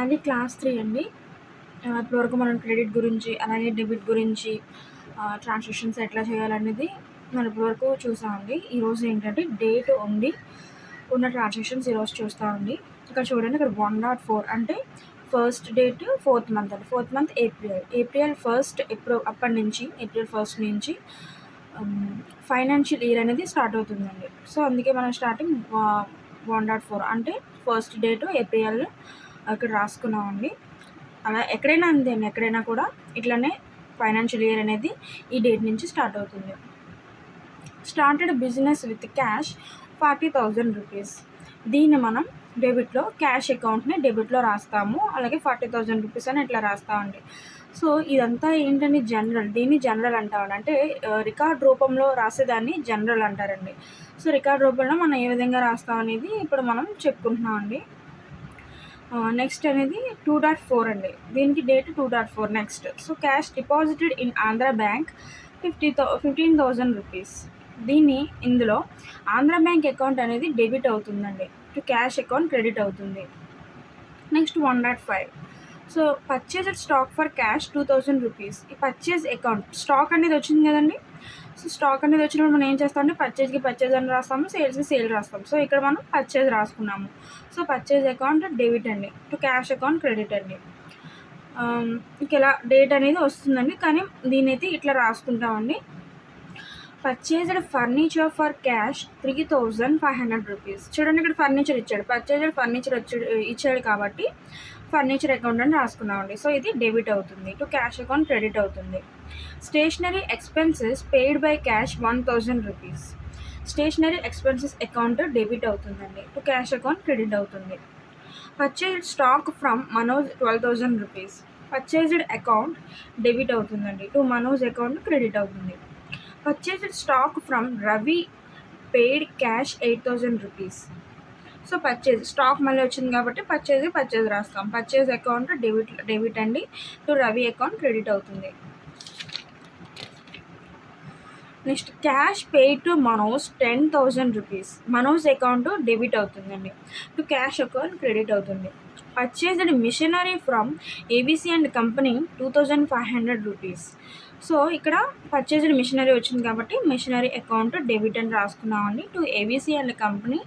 Tally class 3 అండి. ఇప్పటివరకు మనం క్రెడిట్ గురించి, అలాగే డెబిట్ గురించి, ట్రాన్సాక్షన్స్ ఎట్లా చేయాలనేది మనం ఇప్పటివరకు చూసామండి. ఈరోజు ఏంటంటే డేట్ ఉండి ఉన్న ట్రాన్సాక్షన్స్ ఈరోజు చూస్తామండి. ఇక్కడ చూడండి, ఇక్కడ 1.4 అంటే ఫస్ట్ డేట్ 4th మంత్ అండి. 4th మంత్ ఏప్రిల్ 1st అప్పటి నుంచి ఏప్రిల్ 1st నుంచి ఫైనాన్షియల్ ఇయర్ అనేది స్టార్ట్ అవుతుందండి. సో అందుకే మనం స్టార్టింగ్ 1.4 అంటే ఫస్ట్ డేట్ ఏప్రిల్ అక్కడ రాసుకున్నామండి. అలా ఎక్కడైనా అంతే అండి, ఎక్కడైనా కూడా ఇట్లానే ఫైనాన్షియల్ ఇయర్ అనేది ఈ డేట్ నుంచి స్టార్ట్ అవుతుంది. Started business with cash 40,000 rupees. దీన్ని మనం డెబిట్లో, క్యాష్ అకౌంట్ని డెబిట్లో రాస్తాము. అలాగే 40,000 రూపీస్ అని ఇట్లా రాస్తామండి. సో ఇదంతా ఏంటంటే జనరల్, దీన్ని జనరల్ అంటామండి. అంటే రికార్డ్ రూపంలో రాసేదాన్ని జనరల్ అంటారండి. సో రికార్డ్ రూపంలో మనం ఏ విధంగా రాస్తాం అనేది ఇప్పుడు మనం చెప్పుకుంటున్నాం అండి. నెక్స్ట్ అనేది 2.4 అండి. దీనికి date 2.4 next. So cash deposited in Andhra bank 15,000 rupees. ఇందులో ఆంధ్ర బ్యాంక్ అకౌంట్ అనేది డెబిట్ అవుతుందండి, టు క్యాష్ అకౌంట్ క్రెడిట్ అవుతుంది. Next 1.5. So purchased stock for cash 2,000 rupees. ఈ పర్చేజ్ అకౌంట్ స్టాక్ అనేది వచ్చింది కదండి. సో స్టాక్ అనేది వచ్చినప్పుడు మనం ఏం చేస్తామంటే పర్చేజ్కి పర్చేజ్ అని రాస్తాము, సేల్స్కి సేల్ రాస్తాము. సో ఇక్కడ మనం పర్చేజ్ రాసుకున్నాము. సో పర్చేజ్ అకౌంట్ డెబిట్ అండి, టు క్యాష్ అకౌంట్ క్రెడిట్ అండి. ఇలా డేట్ అనేది వస్తుందండి, కానీ దీని అయితే ఇట్లా రాసుకుంటామండి. Purchased furniture for cash 3,500 rupees. చూడండి, ఇక్కడ ఫర్నిచర్ ఇచ్చాడు, పర్చేజ్డ్ ఫర్నిచర్ ఇచ్చాడు కాబట్టి ఫర్నిచర్ అకౌంట్ అని రాసుకున్నామండి. సో ఇది డెబిట్ అవుతుంది, టు క్యాష్ అకౌంట్ క్రెడిట్ అవుతుంది. Stationery expenses paid by cash 1,000 rupees. Stationery expenses account debit అవుతుందండి, టు క్యాష్ అకౌంట్ క్రెడిట్ అవుతుంది. Purchased stock from Manoj 12,000 rupees. Purchased account debit అవుతుందండి, టు మనోజ్ అకౌంట్ క్రెడిట్ అవుతుంది. Purchased stock from Ravi paid cash 8,000 rupees. So purchase stock మళ్ళీ వచ్చింది కాబట్టి purchase రాస్తాం. Purchase account debit అండి, to Ravi account credit అవుతుంది. Next cash paid to Manoj 10,000 rupees. Manoj account debit అవుతుందండి, to cash account credit అవుతుంది. Purchased machinery from ABC and company 2,500 rupees. So ఇక్కడ purchased machinery వచ్చింది కాబట్టి మిషనరీ అకౌంట్ డెబిట్ అని రాసుకున్నామండి, to ABC and company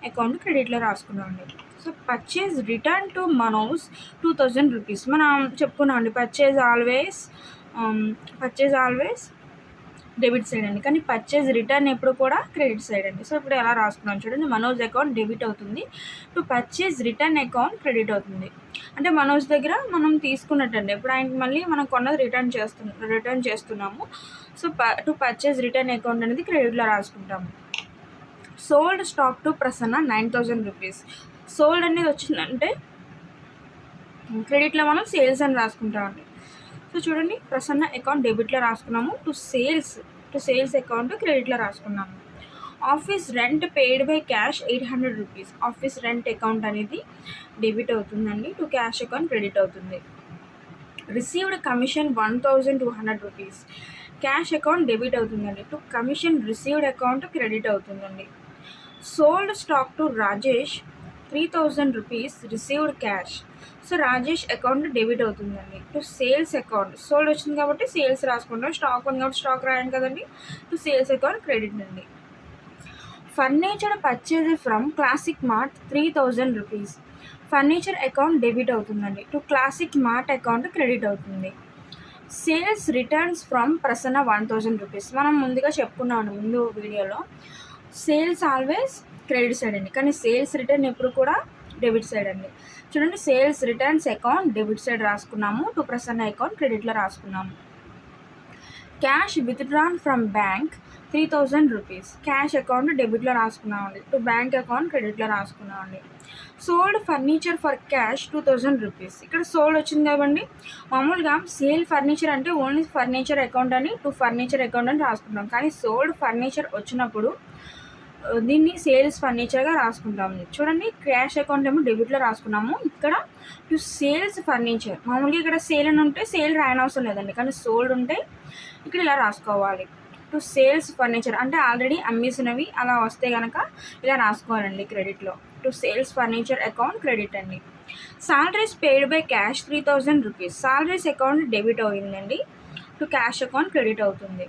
account క్రెడిట్లో రాసుకున్నామండి. So purchase return to Manoj 2,000 rupees. మనం చెప్పుకున్నామండి, పర్చేజ్ ఆల్వేస్ డెబిట్ సైడ్ అండి, కానీ పర్చేజ్ రిటర్న్ ఎప్పుడు కూడా క్రెడిట్ సైడ్ అండి. సో ఇప్పుడు ఎలా రాసుకున్నాం చూడండి, మనోజ్ అకౌంట్ డెబిట్ అవుతుంది, to purchase return account credit అవుతుంది. అంటే మనోజ్ దగ్గర మనం తీసుకున్నట్టండి, ఇప్పుడు ఆయనకి మళ్ళీ మనం కొన్నది రిటర్న్ చేస్తున్నాము. So to purchase return account అనేది క్రెడిట్లో రాసుకుంటాము. Sold stock to Prasanna 9,000 rupees. Sold అనేది వచ్చిందంటే క్రెడిట్లో మనం సేల్స్ అని రాసుకుంటామండి. సో చూడండి, ప్రసన్న అకౌంట్ డెబిట్లో రాసుకున్నాము, టు సేల్స్ అకౌంట్ క్రెడిట్లో రాసుకున్నాము. Office rent paid by cash 800 rupees. Office rent account అనేది డెబిట్ అవుతుందండి, టు క్యాష్ అకౌంట్ క్రెడిట్ అవుతుంది. Received commission 1,200 rupees. Cash account debit అవుతుందండి, to commission received account credit అవుతుందండి. Sold stock to Rajesh 3,000 rupees. Received cash. So Rajesh account debit అవుతుందండి, to sales account. Sold వచ్చింది కాబట్టి sales రాసుకుంటాం, stock ఉంది కాబట్టి స్టాక్ రాయం కదండి, టు సేల్స్ అకౌంట్ క్రెడిట్ అండి. Furniture purchase from classic mart 3,000 rupees. Furniture account debit అవుతుందండి, to classic mart account credit అవుతుంది. Sales returns from Prasanna 1,000 rupees. మనం ముందుగా చెప్పుకున్నామండి ముందు వీడియోలో, సేల్స్ ఆల్వేస్ క్రెడిట్ సైడ్ అండి, కానీ సేల్స్ రిటర్న్ ఎప్పుడు కూడా డెబిట్ సైడ్ అండి. చూడండి, sales returns account debit side రాసుకున్నాము, టు ప్రసన్న అకౌంట్ క్రెడిట్లో రాసుకున్నాము. Cash withdrawn from bank 3,000 rupees. Cash account డెబిట్లో రాసుకున్నామండి, టు బ్యాంక్ అకౌంట్ క్రెడిట్లో రాసుకున్నామండి. Sold furniture for cash 2,000 rupees. ఇక్కడ సోల్డ్ వచ్చింది కాబట్టి మామూలుగా సేల్ ఫర్నిచర్ అంటే ఓన్లీ ఫర్నిచర్ అకౌంట్ అని, టు ఫర్నిచర్ అకౌంట్ అని రాసుకుంటాం, కానీ సోల్డ్ ఫర్నిచర్ వచ్చినప్పుడు దీన్ని సేల్స్ ఫర్నిచర్గా రాసుకుంటాము. చూడండి, క్యాష్ అకౌంట్ ఏమో డెబిట్లో రాసుకున్నాము, ఇక్కడ టు సేల్స్ ఫర్నిచర్. మామూలుగా ఇక్కడ సేల్ అని ఉంటే సేల్ రాయనవసరం లేదండి, కానీ సోల్డ్ ఉంటే ఇక్కడ ఇలా రాసుకోవాలి, టు సేల్స్ ఫర్నిచర్. అంటే ఆల్రెడీ అమ్మేసినవి అలా వస్తే కనుక ఇలా రాసుకోవాలండి క్రెడిట్లో, to sales furniture account credit అండి. Salaries paid by cash 3000 rupees. Salaries account debit అయిందండి, టు క్యాష్ అకౌంట్ క్రెడిట్ అవుతుంది.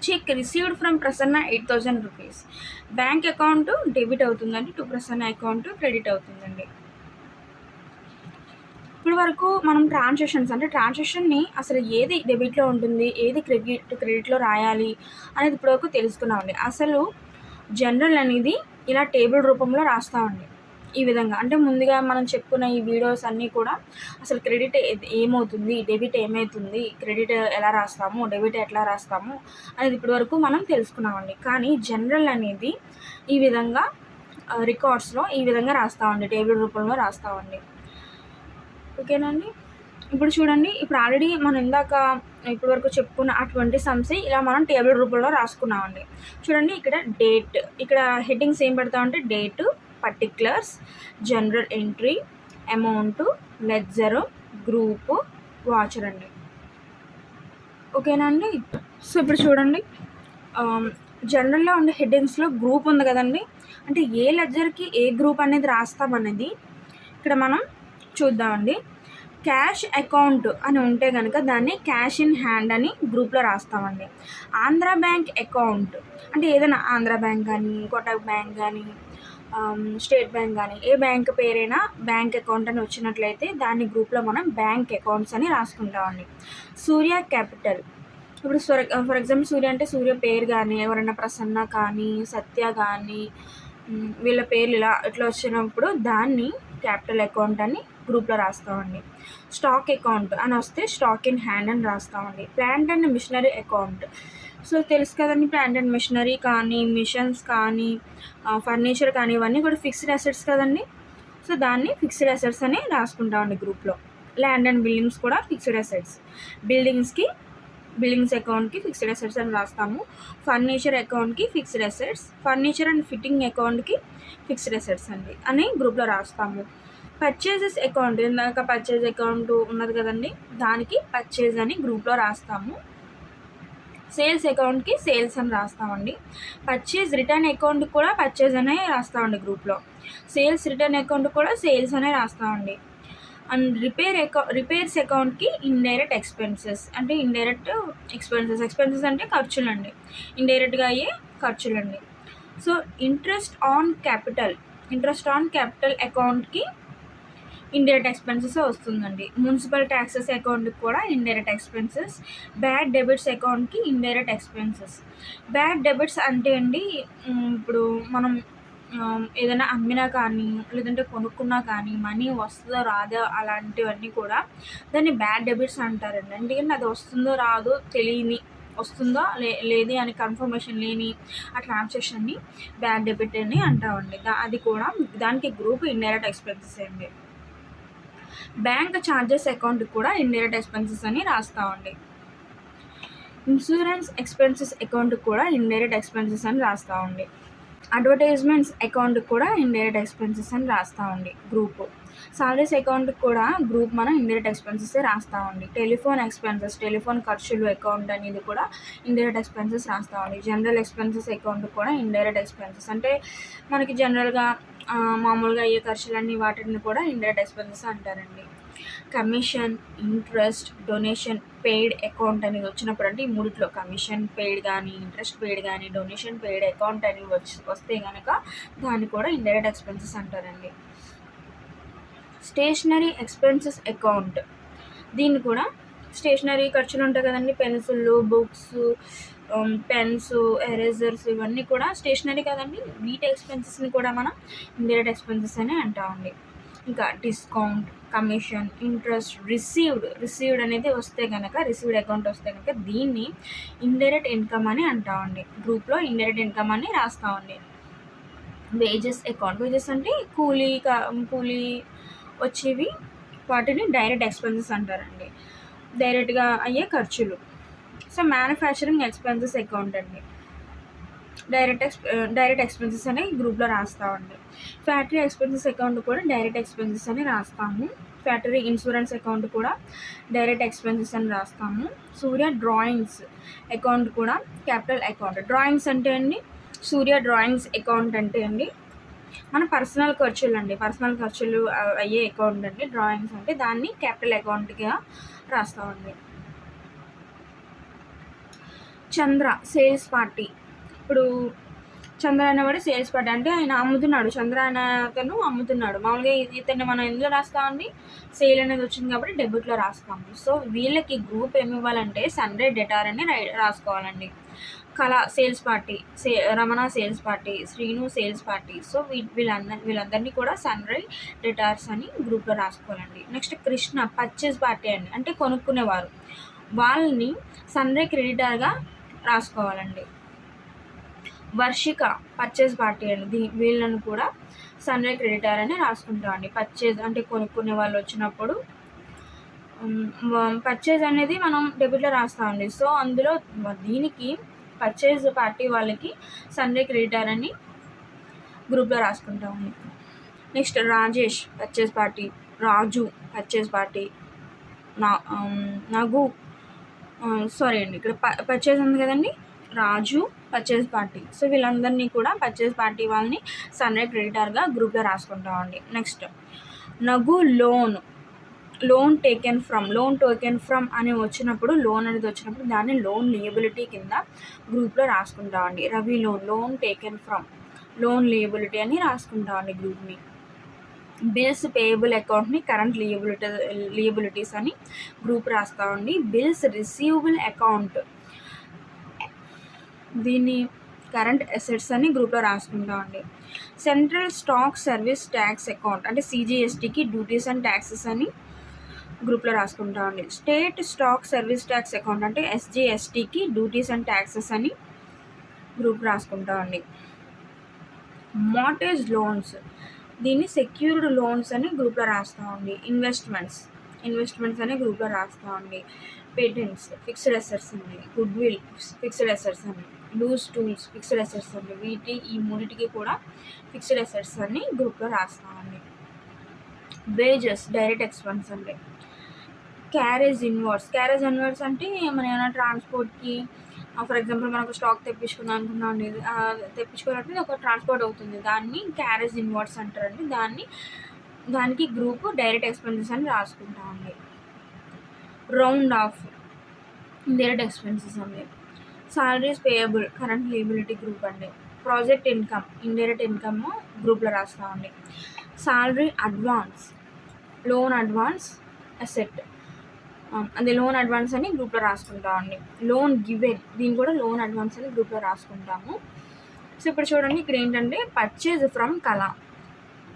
Cheque received from Prasanna 8000 rupees. Bank account debit అవుతుందండి, టు ప్రసన్న అకౌంట్ క్రెడిట్ అవుతుందండి. ఇప్పుడు వరకు మనం ట్రాన్సాక్షన్ని అసలు ఏది డెబిట్లో ఉంటుంది, ఏది క్రెడిట్లో రాయాలి అనేది ఇప్పటివరకు తెలుసుకున్నామండి. అసలు జనరల్ అనేది ఇలా టేబుల్ రూపంలో రాస్తామండి ఈ విధంగా. అంటే ముందుగా మనం చెప్పుకున్న ఈ వీడియోస్ అన్నీ కూడా అసలు క్రెడిట్ ఏమవుతుంది, డెబిట్ ఏమవుతుంది, క్రెడిట్ ఎలా రాస్తాము, డెబిట్ ఎట్లా రాస్తాము అనేది ఇప్పటివరకు మనం తెలుసుకున్నామండి. కానీ జనరల్ అనేది ఈ విధంగా రికార్డ్స్లో ఈ విధంగా రాస్తామండి, టేబుల్ రూపంలో రాస్తామండి. ఓకేనండి. ఇప్పుడు చూడండి, ఇప్పుడు ఆల్రెడీ మనం ఇందాక ఇప్పటి వరకు చెప్పుకున్న అటువంటి సమ్స్ ఇలా మనం టేబుల్ రూపంలో రాసుకున్నామండి. చూడండి, ఇక్కడ డేట్, ఇక్కడ హెడ్డింగ్స్ ఏం పెడతామంటే date, particulars, journal entry, amount, ledger, group, voucher అండి. ఓకేనండి. సో ఇప్పుడు చూడండి, జనరల్లో ఉండే హెడ్డింగ్స్లో గ్రూప్ ఉంది కదండి, అంటే ఏ లెడ్జర్కి ఏ గ్రూప్ అనేది రాస్తామనేది ఇక్కడ మనం చూద్దామండి. క్యాష్ అకౌంట్ అని ఉంటే కనుక దాన్ని క్యాష్ ఇన్ హ్యాండ్ అని గ్రూప్లో రాస్తామండి. ఆంధ్ర బ్యాంక్ అకౌంట్ అంటే ఏదైనా ఆంధ్ర బ్యాంక్ కానీ, కోటక్ బ్యాంక్ కానీ, స్టేట్ బ్యాంక్ కానీ, ఏ బ్యాంక్ పేరైనా బ్యాంక్ అకౌంట్ అని వచ్చినట్లయితే దాన్ని గ్రూప్లో మనం బ్యాంక్ అకౌంట్స్ అని రాసుకుంటామండి. సూర్య క్యాపిటల్, ఇప్పుడు ఫర్ ఎగ్జాంపుల్ సూర్య అంటే సూర్య పేరు కానీ, ఎవరైనా ప్రసన్న కానీ, సత్య కానీ, వీళ్ళ పేర్లు ఇట్లా వచ్చినప్పుడు దాన్ని క్యాపిటల్ అకౌంట్ అని గ్రూప్లో రాస్తామండి. స్టాక్ అకౌంట్ అని వస్తే స్టాక్ ఇన్ హ్యాండ్ అని రాస్తామండి. Plant and machinery account, so తెలుసు కదండి, ప్లాంట్ అండ్ మిషనరీ కానీ, మిషన్స్ కానీ, ఫర్నిచర్ కానీ ఇవన్నీ కూడా ఫిక్స్డ్ అసెట్స్ కదండి. సో దాన్ని ఫిక్స్డ్ అసెట్స్ అని రాసుకుంటామండి గ్రూప్లో. ల్యాండ్ అండ్ బిల్డింగ్స్ కూడా ఫిక్స్డ్ అసెట్స్, బిల్డింగ్స్ అకౌంట్కి ఫిక్స్డ్ అసెట్స్ అని రాస్తాము. ఫర్నిచర్ అకౌంట్కి fixed assets, furniture and fitting అకౌంట్కి ఫిక్స్డ్ అసెట్స్ అండి అని గ్రూప్లో రాస్తాము. పర్చేజెస్ అకౌంట్, ఇందాక పర్చేజ్ అకౌంట్ ఉన్నది కదండి, దానికి పర్చేజ్ అని గ్రూప్లో రాస్తాము. సేల్స్ అకౌంట్కి సేల్స్ అని రాస్తామండి. పర్చేజ్ రిటర్న్ అకౌంట్ కూడా పర్చేజ్ అనే రాస్తామండి గ్రూప్లో. సేల్స్ రిటర్న్ అకౌంట్ కూడా సేల్స్ అనే రాస్తామండి. అండ్ రిపేర్స్ అకౌంట్కి ఇండైరెక్ట్ ఎక్స్పెన్సెస్, అంటే ఇండైరెక్ట్ ఎక్స్పెన్సెస్ అంటే ఖర్చులండి, ఇండైరెక్ట్గా అయ్యే ఖర్చులండి. సో ఇంట్రెస్ట్ ఆన్ క్యాపిటల్ అకౌంట్కి ఇండైరెక్ట్ ఎక్స్పెన్సెస్ వస్తుందండి. మున్సిపల్ ట్యాక్సెస్ అకౌంట్కి కూడా ఇండైరెక్ట్ ఎక్స్పెన్సెస్. బ్యాడ్ డెబిట్స్ అకౌంట్కి ఇండైరెక్ట్ ఎక్స్పెన్సెస్. బ్యాడ్ డెబిట్స్ అంటే అండి, ఇప్పుడు మనం ఏదైనా అమ్మినా కానీ, లేదంటే కొనుక్కున్నా కానీ మనీ వస్తుందో రాదో అలాంటివన్నీ కూడా దాన్ని బ్యాడ్ డెబిట్స్ అంటారండి. ఎందుకంటే అది వస్తుందో రాదో తెలియని, వస్తుందో లేదే అని కన్ఫర్మేషన్ లేని ఆ ట్రాన్సాక్షన్ని బ్యాడ్ డెబిట్ అని అంటామండి. అది కూడా దానికి గ్రూప్ ఇండైరెక్ట్ ఎక్స్పెన్సెస్ అండి. బ్యాంక్ ఛార్జెస్ అకౌంట్ కూడా ఇండైరెక్ట్ ఎక్స్పెన్సెస్ అని రాస్తామండి. ఇన్సూరెన్స్ ఎక్స్పెన్సెస్ అకౌంట్ కూడా ఇండైరెక్ట్ ఎక్స్పెన్సెస్ అని రాస్తామండి. అడ్వర్టైజ్మెంట్స్ అకౌంట్ కూడా ఇండైరెక్ట్ ఎక్స్పెన్సెస్ అని రాస్తామండి గ్రూప్. సాలరీస్ అకౌంట్ కూడా గ్రూప్ మనం ఇండైరెక్ట్ ఎక్స్పెన్సెస్ రాస్తామండి. టెలిఫోన్ ఎక్స్పెన్సెస్, టెలిఫోన్ ఖర్చులు అకౌంట్ అనేది కూడా ఇండైరెక్ట్ ఎక్స్పెన్సెస్ రాస్తామండి. జనరల్ ఎక్స్పెన్సెస్ అకౌంట్ కూడా ఇండైరెక్ట్ ఎక్స్పెన్సెస్, అంటే మనకి జనరల్గా మామూలుగా అయ్యే ఖర్చులన్నీ వాటిని కూడా ఇండైరెక్ట్ ఎక్స్పెన్సెస్ అంటారండి. Commission, interest, donation paid account అనేది వచ్చినప్పుడు, అంటే ఈ మూడిట్లో కమిషన్ పెయిడ్ కానీ, ఇంట్రెస్ట్ పెయిడ్ కానీ, డొనేషన్ పెయిడ్ అకౌంట్ అని వస్తే కనుక దాన్ని కూడా ఇండైరెక్ట్ ఎక్స్పెన్సెస్ అంటారండి. స్టేషనరీ ఎక్స్పెన్సెస్ అకౌంట్, దీన్ని కూడా స్టేషనరీ ఖర్చులు ఉంటాయి కదండి, పెన్సిళ్ళు, బుక్స్, పెన్స్, ఎరేజర్స్ ఇవన్నీ కూడా స్టేషనరీ కదండి. వీటి ఎక్స్పెన్సెస్ని కూడా మనం ఇండైరెక్ట్ ఎక్స్పెన్సెస్ అని అంటామండి. ఇంకా డిస్కౌంట్, కమిషన్, ఇంట్రెస్ట్, రిసీవ్డ్ అనేది వస్తే కనుక, రిసీవ్డ్ అకౌంట్ వస్తే కనుక దీన్ని ఇండైరెక్ట్ ఇన్కమ్ అని అంటామండి. గ్రూప్లో ఇండైరెక్ట్ ఇన్కమ్ అని రాస్తామండి. వేజెస్ అకౌంట్, వేజెస్ అంటే కూలీ వచ్చేవి, వాటిని డైరెక్ట్ ఎక్స్పెన్సెస్ అంటారండి, డైరెక్ట్గా అయ్యే ఖర్చులు. సో మ్యానుఫ్యాక్చరింగ్ ఎక్స్పెన్సెస్ అకౌంట్ అండి, డైరెక్ట్ ఎక్స్పెన్సెస్ అని గ్రూప్లో రాస్తామండి. ఫ్యాక్టరీ ఎక్స్పెన్సెస్ అకౌంట్ కూడా డైరెక్ట్ ఎక్స్పెన్సెస్ అని రాస్తాము. ఫ్యాక్టరీ ఇన్సూరెన్స్ అకౌంట్ కూడా డైరెక్ట్ ఎక్స్పెన్సెస్ అని రాస్తాము. సూర్య డ్రాయింగ్స్ అకౌంట్ కూడా క్యాపిటల్ అకౌంట్. డ్రాయింగ్స్ అంటే అండి, సూర్య డ్రాయింగ్స్ అకౌంట్ అంటే అండి మన పర్సనల్ ఖర్చులు అండి, పర్సనల్ ఖర్చులు అయ్యే అకౌంట్ అండి డ్రాయింగ్స్ అంటే, దాన్ని క్యాపిటల్ అకౌంట్గా రాస్తామండి. చంద్ర సేల్స్ పార్టీ. ఇప్పుడు చంద్ర అనేవాడు సేల్స్ పార్టీ అంటే ఆయన అమ్ముతున్నాడు, చంద్ర అనే అతను అమ్ముతున్నాడు. మామూలుగా ఇతన్ని మనం ఎందులో రాస్తామండి, సేల్ అనేది వచ్చింది కాబట్టి డెబిట్లో రాస్తాము. సో వీళ్ళకి గ్రూప్ ఏమి ఇవ్వాలంటే సన్రే డెటార్ అని రాసుకోవాలండి. కళ sales party, Ramana sales party, Srinu sales party. So వీళ్ళందరినీ కూడా సన్రే డెటార్స్ అని గ్రూప్లో రాసుకోవాలండి. నెక్స్ట్ కృష్ణ పర్చేస్ పార్టీ అండి, అంటే కొనుక్కునేవారు, వాళ్ళని సన్రే క్రెడిటర్గా రాసుకోవాలండి. వర్షిక పర్చేజ్ పార్టీ అండి, వీళ్ళను కూడా సన్రే క్రెడిటర్ అని రాసుకుంటామండి. పర్చేజ్ అంటే కొనుక్కునే వాళ్ళు వచ్చినప్పుడు పర్చేజ్ అనేది మనం డెబిట్లో రాస్తామండి. సో అందులో దీనికి పర్చేజ్ పార్టీ వాళ్ళకి సన్రే క్రెడిటర్ అని గ్రూప్లో రాసుకుంటామండి. నెక్స్ట్ రాజేష్ పర్చేజ్ పార్టీ, రాజు పర్చేజ్ పార్టీ, నగు సారీ అండి ఇక్కడ పర్చేజ్ ఉంది కదండి, రాజు పర్చేజ్ పార్టీ. సో వీళ్ళందరినీ కూడా పర్చేజ్ పార్టీ వాళ్ళని సన్రే క్రెడిటర్గా గ్రూప్లో రాసుకుంటామండి. నెక్స్ట్ నగు లోన్ టేకెన్ ఫ్రమ్ అని వచ్చినప్పుడు, లోన్ అనేది వచ్చినప్పుడు దాన్ని లోన్ లియబిలిటీ కింద గ్రూప్లో రాసుకుంటామండి. Ravi loan taken from loan liability అని రాసుకుంటామండి గ్రూప్ని. బిల్స్ పేయబుల్ అకౌంట్ని కరెంట్ లియబిలిటీస్ అని గ్రూప్ రాస్తామండి. బిల్స్ రిసీవబుల్ అకౌంట్ దీన్ని కరెంట్ అసెట్స్ అని గ్రూప్లో రాసుకుంటామండి. Central stock service tax account అంటే CGSTకి డ్యూటీస్ అండ్ ట్యాక్సెస్ అని గ్రూప్లో రాసుకుంటామండి. State stock service tax account అంటే SGSTకి డ్యూటీస్ అండ్ ట్యాక్సెస్ అని గ్రూప్ రాసుకుంటామండి. మార్టేజ్ లోన్స్ దీన్ని సెక్యూర్డ్ లోన్స్ అని గ్రూప్లో రాస్తామండి. ఇన్వెస్ట్మెంట్స్ అనే గ్రూప్లో రాస్తామండి. పేటెంట్స్ ఫిక్స్డ్ అసెట్స్ అండి, గుడ్ విల్ ఫిక్స్డ్ అసెట్స్ అండి, లూజ్ టూల్స్ ఫిక్స్డ్ అసెట్స్ అండి. ఈ మూడింటికి కూడా ఫిక్స్డ్ అసెట్స్ అని గ్రూప్లో రాస్తామండి. వేజెస్ డైరెక్ట్ ఎక్స్పెన్స్ అండి. క్యారేజ్ ఇన్వర్డ్స్ అంటే మన ఏమైనా ట్రాన్స్పోర్ట్కి, ఫర్ ఎగ్జాంపుల్ మనకు స్టాక్ తెప్పించుకుందాం అనుకున్నాం అండి, తెప్పించుకోవాలంటే ఒక ట్రాన్స్పోర్ట్ అవుతుంది, దాన్ని క్యారేజ్ ఇన్వర్డ్స్ అంటారండి. దానికి గ్రూప్ డైరెక్ట్ ఎక్స్పెన్సెస్ అని రాసుకుంటామండి. రౌండ్ ఆఫ్ ఇండైరెక్ట్ ఎక్స్పెన్సెస్ అండి. Salaries payable current liability group అండి. ప్రాజెక్ట్ ఇన్కమ్ ఇండైరెక్ట్ ఇన్కమ్ గ్రూప్లో రాస్తామండి. Salary advance loan advance asset అది లోన్ అడ్వాన్స్ అని గ్రూప్లో రాసుకుంటామండి. లోన్ గివెన్ దీన్ని కూడా లోన్ అడ్వాన్స్ అని గ్రూప్లో రాసుకుంటాము. సో ఇప్పుడు చూడండి, ఇక్కడ ఏంటంటే పర్చేజ్ ఫ్రమ్ కళ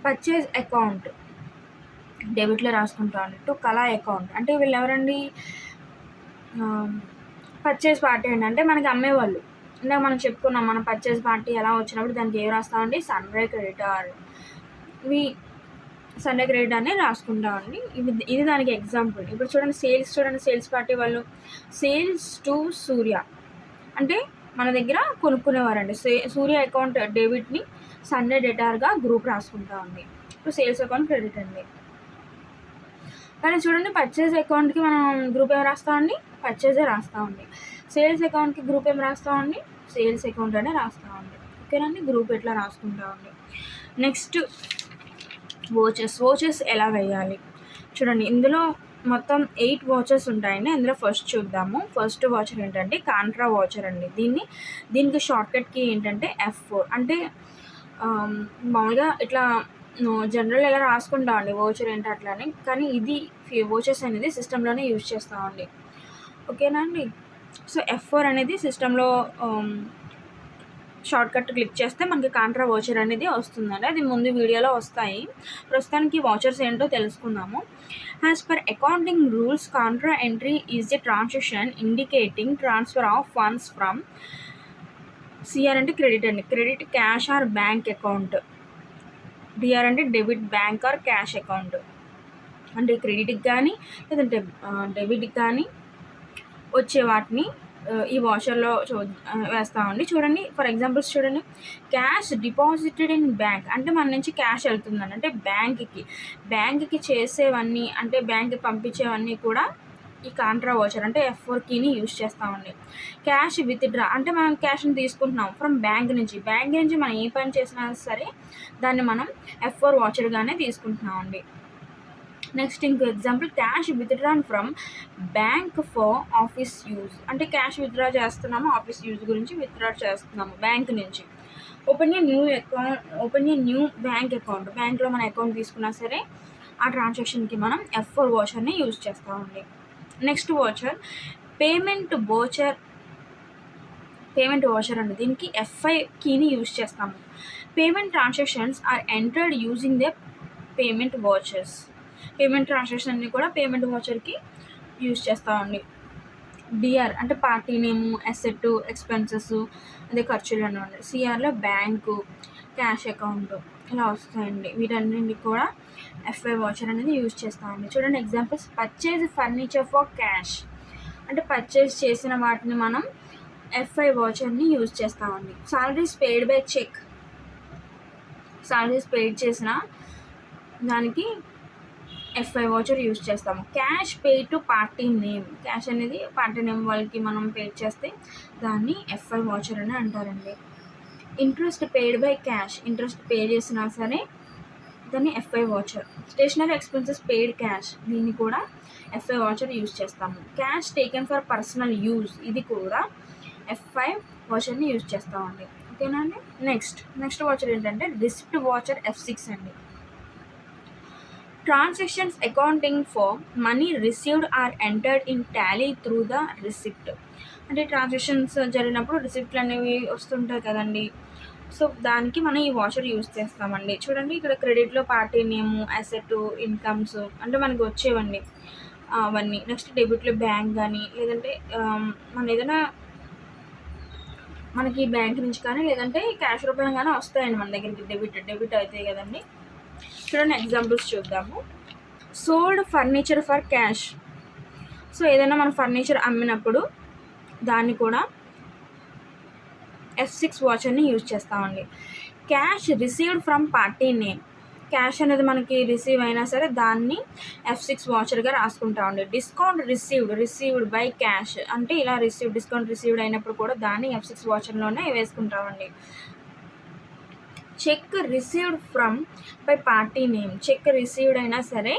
పర్చేజ్ అకౌంట్ డెబిట్లో రాసుకుంటామండి. టు కళ అకౌంట్ అంటే వీళ్ళు ఎవరండి, పర్చేజ్ పార్టీ అండి, అంటే మనకి అమ్మేవాళ్ళు. ఇందాక మనం చెప్పుకున్నాం, మన పర్చేజ్ పార్టీ ఎలా వచ్చినప్పుడు దానికి ఏం రాస్తామండి, సన్రే క్రెడిటర్. సన్రే క్రెడిట్ అని రాసుకుంటామండి. ఇది దానికి ఎగ్జాంపుల్. ఇప్పుడు చూడండి సేల్స్ పార్టీ వాళ్ళు సేల్స్ టు సూర్య అంటే మన దగ్గర కొనుక్కునేవారండి. సూర్య అకౌంట్ డెబిట్ని సన్రే డెటార్గా గ్రూప్ రాసుకుంటామండి. ఇప్పుడు సేల్స్ అకౌంట్ క్రెడిట్ అండి. కానీ చూడండి, పర్చేజ్ అకౌంట్కి మనం గ్రూప్ ఏం రాస్తామండి, పర్చేజే రాస్తామండి. సేల్స్ అకౌంట్కి గ్రూప్ ఏం రాస్తామండి, సేల్స్ అకౌంట్ అనే రాస్తామండి. ఓకేనండి, గ్రూప్ ఎట్లా రాసుకుంటామండి. నెక్స్ట్ వోచెస్ ఎలా వేయాలి చూడండి. ఇందులో మొత్తం 8 వాచెస్ ఉంటాయండి. అందులో ఫస్ట్ చూద్దాము. ఫస్ట్ వాచర్ ఏంటంటే కాంట్రా వాచర్ అండి. దీనికి షార్ట్కట్ కీ ఏంటంటే F4 అంటే మామూలుగా ఇట్లా జనరల్ ఎలా రాసుకుంటామండి వోచర్ ఏంటి అట్లా అని, కానీ ఇది వోచెస్ అనేది సిస్టంలోనే యూజ్ చేస్తామండి. ఓకేనా అండి. సో F4 అనేది సిస్టంలో షార్ట్కట్ క్లిక్ చేస్తే మనకి కాంట్రా వాచర్ అనేది వస్తుందండి. అది ముందు వీడియోలో వస్తాయి. ప్రస్తుతానికి వాచర్స్ ఏంటో తెలుసుకుందాము. As per accounting rules, contra entry is a transaction indicating transfer of funds from CR అంటే క్రెడిట్ అండి, credit cash or bank account. DR అంటే debit bank or cash account. అంటే క్రెడిట్కి కానీ లేదంటే డెబిట్కి కానీ వచ్చే వాటిని ఈ వాచర్లో వేస్తామండి. చూడండి, ఫర్ ఎగ్జాంపుల్స్ చూడండి. క్యాష్ డిపాజిటెడ్ ఇన్ బ్యాంక్ అంటే మన నుంచి క్యాష్ వెళ్తుందండి, అంటే బ్యాంక్కి చేసేవన్నీ అంటే బ్యాంక్కి పంపించేవన్నీ కూడా ఈ కాంట్రా వాచర్ అంటే F4 కీని యూజ్ చేస్తామండి. క్యాష్ విత్‌డ్రా అంటే మనం క్యాష్‌ని తీసుకుంటున్నాం ఫ్రమ్ బ్యాంక్ నుంచి. బ్యాంక్ నుంచి మనం ఏ పని చేసినా సరే దాన్ని మనం F4 వాచర్‌గానే తీసుకుంటున్నామండి. నెక్స్ట్ ఇంకో example cash withdrawn from bank for office use అంటే క్యాష్ విత్‌డ్రా చేస్తున్నాము ఆఫీస్ యూజ్ గురించి విత్‌డ్రా చేస్తున్నాము బ్యాంక్ నుంచి. Open a new bank account బ్యాంక్లో మన అకౌంట్ తీసుకున్నా సరే ఆ ట్రాన్సాక్షన్కి మనం F4 వాచర్ని యూజ్ చేస్తామండి. నెక్స్ట్ వాచర్ పేమెంట్ వాచర్ అండి. దీనికి F5 కీని యూజ్ చేస్తాము. Payment transactions are entered using the payment vouchers. Payment transaction అన్ని కూడా పేమెంట్ వాచర్కి యూజ్ చేస్తామండి. డిఆర్ అంటే పార్టీ నేము, అసెట్, ఎక్స్పెన్సెస్ అదే ఖర్చులు అన్నమాట. సిఆర్లో బ్యాంకు, క్యాష్ అకౌంట్ ఇలా వస్తాయండి. వీటన్నింటికి కూడా F5 వాచర్ అనేది యూజ్ చేస్తామండి. చూడండి examples purchase furniture for cash అంటే పర్చేజ్ చేసిన వాటిని మనం F5 వాచర్ని యూజ్ చేస్తామండి. Salaries paid by cheque salaries paid చేసిన దానికి F5 వాచర్ యూజ్ చేస్తాము. Cash pay to party name cash అనేది పార్టీ నేమ్ వాళ్ళకి మనం పే చేస్తే దాన్ని F5 వాచర్ అని అంటారండి. Interest paid by cash interest pay చేసినా సరే దాన్ని F5 voucher. Stationery expenses paid cash దీన్ని కూడా F5 వాచర్ యూజ్ చేస్తాము. Cash taken for personal use ఇది కూడా F5 వాచర్ని యూజ్ చేస్తామండి. ఓకేనా అండి. నెక్స్ట్ వాచర్ ఏంటంటే రిసిప్ట్ వాచర్ F6 అండి. Transactions accounting for money received are entered in Tally through the receipt అంటే ట్రాన్సాక్షన్స్ జరిగినప్పుడు రిసిప్ట్లు అనేవి వస్తుంటాయి కదండి. సో దానికి మనం ఈ వాచర్ యూజ్ చేస్తామండి. చూడండి ఇక్కడ క్రెడిట్లో పార్టీ నేము, అసెట్, ఇన్కమ్స్ అంటే మనకి వచ్చేవండి అవన్నీ. నెక్స్ట్ డెబిట్లో బ్యాంక్ కానీ లేదంటే మన ఏదైనా మనకి బ్యాంక్ నుంచి కానీ లేదంటే క్యాష్ రూపంలో కానీ వస్తాయండి మన దగ్గరికి డెబిట్ అవుతాయి కదండి. చూడండి ఎగ్జాంపుల్స్ చూద్దాము. Sold furniture for cash so ఏదైనా మనం ఫర్నిచర్ అమ్మినప్పుడు దాన్ని కూడా F6 వాచర్ని యూజ్ చేస్తామండి. Cash received from party name cash అనేది మనకి రిసీవ్ అయినా సరే దాన్ని F6 వాచర్గా రాసుకుంటామండి. డిస్కౌంట్ రిసీవ్డ్ బై క్యాష్ అంటే ఇలా డిస్కౌంట్ రిసీవ్డ్ అయినప్పుడు కూడా దాన్ని F6 వాచర్లోనే వేసుకుంటామండి. Cheque received from by party name cheque received అయినా సరే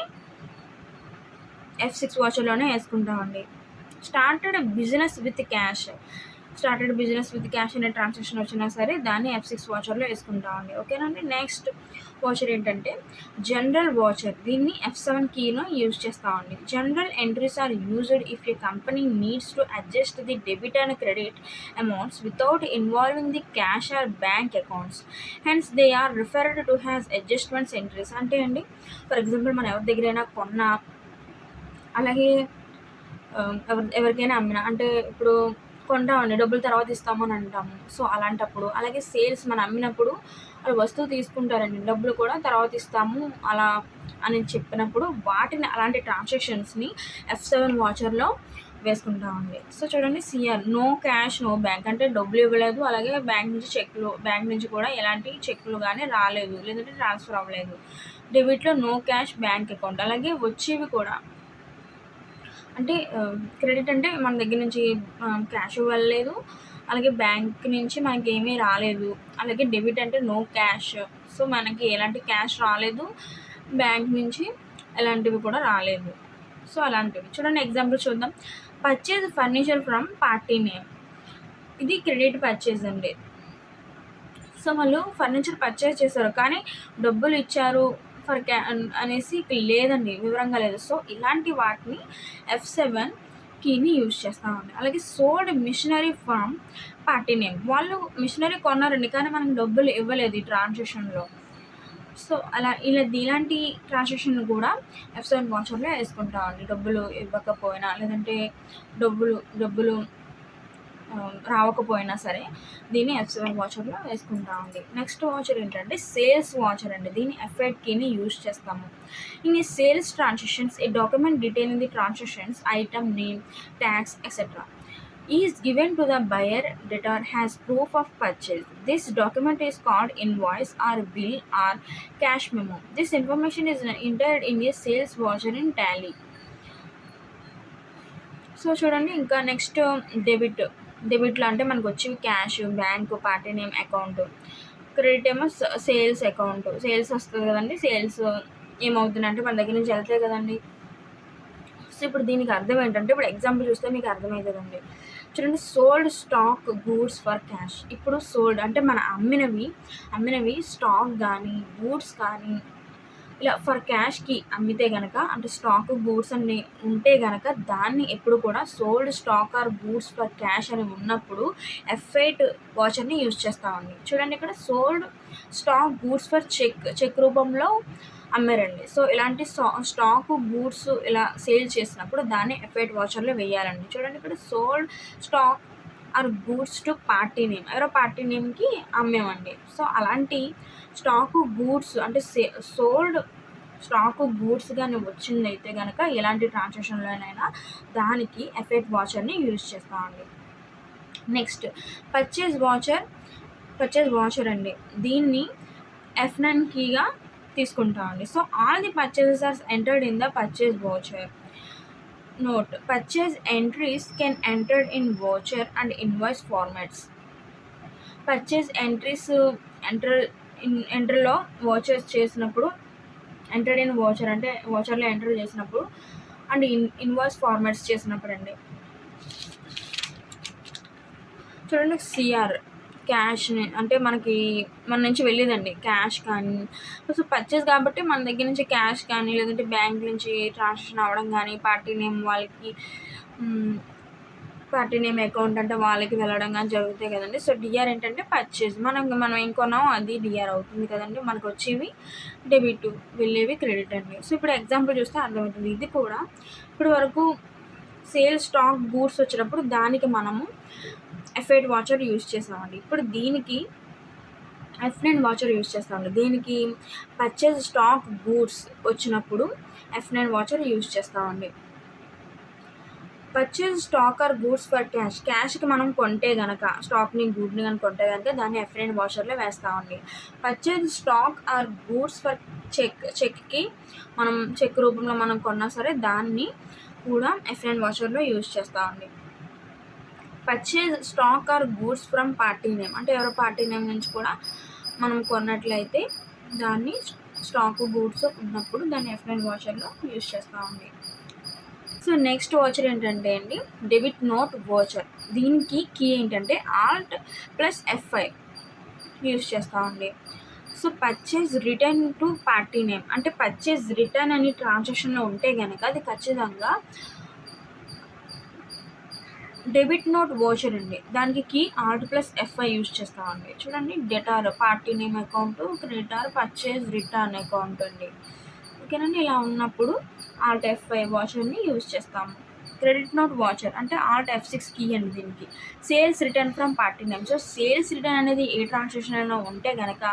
F6 వాచర్లోనే వేసుకుంటామండి. స్టార్టెడ్ బిజినెస్ విత్ క్యాష్ అనే ట్రాన్సాక్షన్ వచ్చినా సరే దాన్ని F6 వాచర్లో వేసుకుంటామండి. ఓకేనండి. నెక్స్ట్ వాచర్ ఏంటంటే జనరల్ వాచర్ దీన్ని F7 కీలో యూజ్ చేస్తామండి. Journal entries are used if a company needs to adjust the debit and credit amounts without involving the cash or bank accounts hence they are referred to has adjustments entries అంటే అండి for example మనం ఎవరి దగ్గరైనా కొన్నా అలాగే ఎవరికైనా అమ్మినా అంటే ఇప్పుడు కొంటామండి డబ్బులు తర్వాత ఇస్తాము అని అంటాము. సో అలాంటప్పుడు అలాగే సేల్స్ మనం అమ్మినప్పుడు వాళ్ళు వస్తువు తీసుకుంటారండి డబ్బులు కూడా తర్వాత ఇస్తాము అలా అని చెప్పినప్పుడు వాటిని అలాంటి ట్రాన్సాక్షన్స్ని F7 వాచర్లో వేసుకుంటామండి. సో చూడండి CR no cash no bank అంటే డబ్బులు ఇవ్వలేదు అలాగే బ్యాంక్ నుంచి కూడా ఎలాంటి చెక్లు కానీ రాలేదు లేదంటే ట్రాన్స్ఫర్ అవ్వలేదు. డెబిట్లో నో క్యాష్ బ్యాంక్ అకౌంట్ అలాగే వచ్చేవి కూడా అంటే క్రెడిట్ అంటే మన దగ్గర నుంచి క్యాష్ వెళ్ళలేదు అలాగే బ్యాంక్ నుంచి మనకి ఏమీ రాలేదు. అలాగే డెబిట్ అంటే నో క్యాష్ సో మనకి ఎలాంటి క్యాష్ రాలేదు బ్యాంక్ నుంచి ఎలాంటివి కూడా రాలేదు. సో అలాంటివి చూడండి ఎగ్జాంపుల్ చూద్దాం. Purchase furniture from party name ఇది క్రెడిట్ పర్చేజ్ అండి. సో వాళ్ళు ఫర్నిచర్ పర్చేజ్ చేశారు కానీ డబ్బులు ఇచ్చారు అనేసి లేదండి వివరంగా లేదు. సో ఇలాంటి వాటిని F7 కీని యూజ్ చేస్తామండి. అలాగే sold machinery from party name వాళ్ళు మిషనరీ కొన్నారండి కానీ మనకు డబ్బులు ఇవ్వలేదు ఈ ట్రాన్సాక్షన్లో. సో ఇలాంటి ట్రాన్సాక్షన్ కూడా F7 వాచర్లో వేసుకుంటామండి. డబ్బులు ఇవ్వకపోయినా లేదంటే డబ్బులు రావకపోయినా సరే దీన్ని F7 వాచర్లో వేసుకుంటామండి. నెక్స్ట్ వాచర్ ఏంటంటే సేల్స్ వాచర్ అండి. దీన్ని F8 కీని యూజ్ చేస్తాము. ఇన్ ఈ sales transactions A document detailing the transactions item name tax etcetera is given to the buyer debtor has proof of purchase. This document is called invoice or bill or cash memo. This information is entered in a sales voucher in tally. So చూడండి ఇంకా next డెబిట్లో అంటే మనకు వచ్చి cash, bank, party name account. Credit ఏమో sales account, sales వస్తుంది కదండి. Sales ఏమవుతుందంటే మన దగ్గర నుంచి వెళ్తాయి కదండి. సో ఇప్పుడు దీనికి అర్థం ఏంటంటే, ఇప్పుడు ఎగ్జాంపుల్ చూస్తే మీకు అర్థమవుతుందండి. చూడండి, sold stock goods for cash. ఇప్పుడు సోల్డ్ అంటే మన అమ్మినవి స్టాక్ కానీ గూడ్స్ కానీ ఇలా ఫర్ క్యాష్కి అమ్మితే కనుక, అంటే స్టాక్ గూడ్స్ అన్ని ఉంటే కనుక దాన్ని ఎప్పుడు కూడా sold stock or goods for cash అని ఉన్నప్పుడు F8 వాచర్ని యూజ్ చేస్తామండి. చూడండి ఇక్కడ sold stock goods for cheque రూపంలో అమ్మారండి. సో ఇలాంటి స్టాక్ గూడ్స్ ఇలా సేల్ చేసినప్పుడు దాన్ని F8 వాచర్లో వేయాలండి. చూడండి ఇక్కడ sold stock or goods to party name, ఎవరో పార్టీ నేమ్కి అమ్మామండి. సో అలాంటి స్టాకు గూడ్స్ అంటే సోల్డ్ స్టాకు గూడ్స్ కానీ వచ్చిందైతే కనుక ఎలాంటి ట్రాన్సాక్షన్లోనైనా దానికి F8 వాచర్ని యూజ్ చేస్తామండి. నెక్స్ట్ పర్చేజ్ వాచర్ అండి. దీన్ని F9 కీగా తీసుకుంటామండి. So all the purchases are entered in the purchase voucher. Note, purchase entries can entered in voucher and invoice formats. Purchase entries ఎంట్రీలో వాచర్స్ చేసినప్పుడు, ఎంటర్డ్ ఇన్ వాచర్ అంటే వాచర్లో enter చేసినప్పుడు, and invoice formats చేసినప్పుడు అండి. చూడండి, సిఆర్ క్యాష్ని అంటే మనకి మన నుంచి వెళ్ళేదండి క్యాష్ కానీ. సో పర్చేస్ కాబట్టి మన దగ్గర నుంచి క్యాష్ కానీ లేదంటే బ్యాంక్ నుంచి ట్రాన్సాక్షన్ అవ్వడం కానీ, పార్టీ నేమ్ అకౌంట్ అంటే వాళ్ళకి వెళ్ళడం కానీ జరుగుతాయి కదండి. సో డిఆర్ ఏంటంటే పర్చేజ్, మనం ఏం కొన్నామో అది డిఆర్ అవుతుంది కదండి. మనకు వచ్చేవి డెబిట్, వెళ్ళేవి క్రెడిట్ అండి. సో ఇప్పుడు ఎగ్జాంపుల్ చూస్తే అర్థమవుతుంది. ఇది కూడా ఇప్పుడు వరకు సేల్ స్టాక్ గూడ్స్ వచ్చినప్పుడు దానికి మనము F8 వాచర్ యూజ్ చేస్తామండి. ఇప్పుడు దీనికి F9 వాచర్ యూజ్ చేస్తామండి. దీనికి పర్చేజ్ స్టాక్ గూడ్స్ వచ్చినప్పుడు F9 వాచర్ యూజ్ చేస్తామండి. Purchase stock or goods for క్యాష్కి మనం కొంటే కనుక, స్టాక్ని గూడ్ని కానీ కొంటే కనుక దాన్ని F9 వాచర్లో వేస్తామండి. Purchase stock or goods for చెక్కి మనం చెక్ రూపంలో మనం కొన్నా సరే దాన్ని కూడా F9 వాచర్లో యూజ్ చేస్తామండి. Purchase stock or goods from party name అంటే ఎవరో పార్టీ నేమ్ నుంచి కూడా మనం కొన్నట్లయితే దాన్ని స్టాక్ గూడ్స్ ఉన్నప్పుడు దాన్ని F9 వాచర్లో యూజ్ చేస్తామండి. సో నెక్స్ట్ వాచర్ ఏంటంటే అండి డెబిట్ నోట్ వాచర్. దీనికి కీ ఏంటంటే Alt+F5 యూజ్ చేస్తామండి. So purchase return to party name అంటే పర్చేజ్ రిటర్న్ అని ట్రాన్సాక్షన్లో ఉంటే కనుక అది ఖచ్చితంగా డెబిట్ నోట్ వాచర్ అండి. దానికి కీ Alt+F5 యూజ్ చేస్తామండి. చూడండి, debtor party name account, creditor purchase return account అండి. ఓకేనండి, ఇలా ఉన్నప్పుడు Alt+F5 వాచర్ని యూజ్ చేస్తాము. క్రెడిట్ నోట్ వాచర్ అంటే Alt+F6 కీ అండి. దీనికి sales return from party name. So sales return అనేది ఏ ట్రాన్సాక్షన్ అయినా ఉంటే కనుక